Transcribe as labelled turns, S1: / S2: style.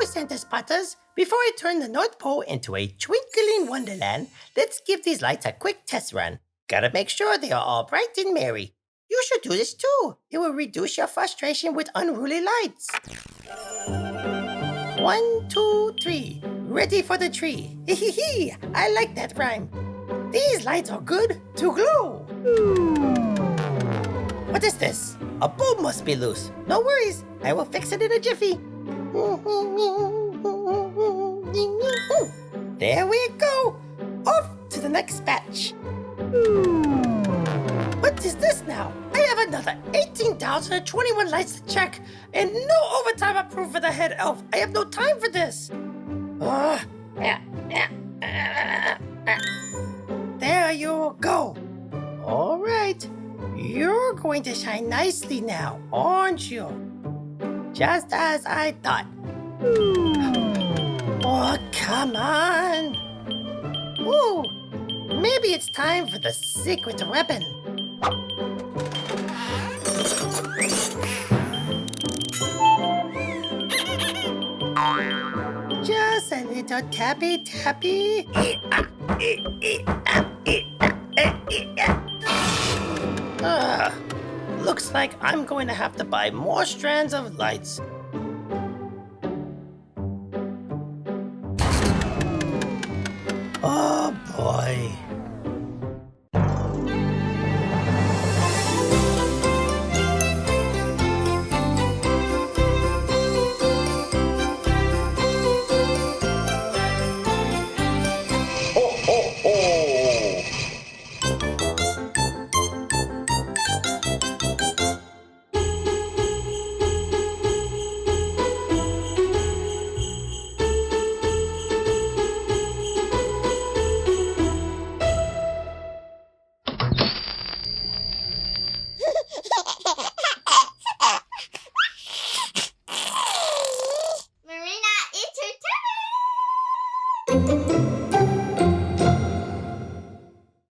S1: Santa Spotters. Before I turn the North Pole into a twinkling wonderland, let's give these lights a quick test run. Gotta make sure they are all bright and merry. You should do this too. It will reduce your frustration with unruly lights. 1, 2, 3. Ready for the tree. Hee. I like that rhyme. These lights are good to glow. What is this? A bulb must be loose. No worries. I will fix it in a jiffy. There we go. Off to the next batch. What is this now? I have another 18,021 lights to check, and no overtime approved for the head elf. I have no time for this. There you go. All right. You're going to shine nicely now, aren't you? Just as I thought. Oh, come on. Ooh, maybe it's time for the secret weapon. Just a little tappy. Looks like I'm going to have to buy more strands of lights. Oh boy.
S2: Marina, it's your turn!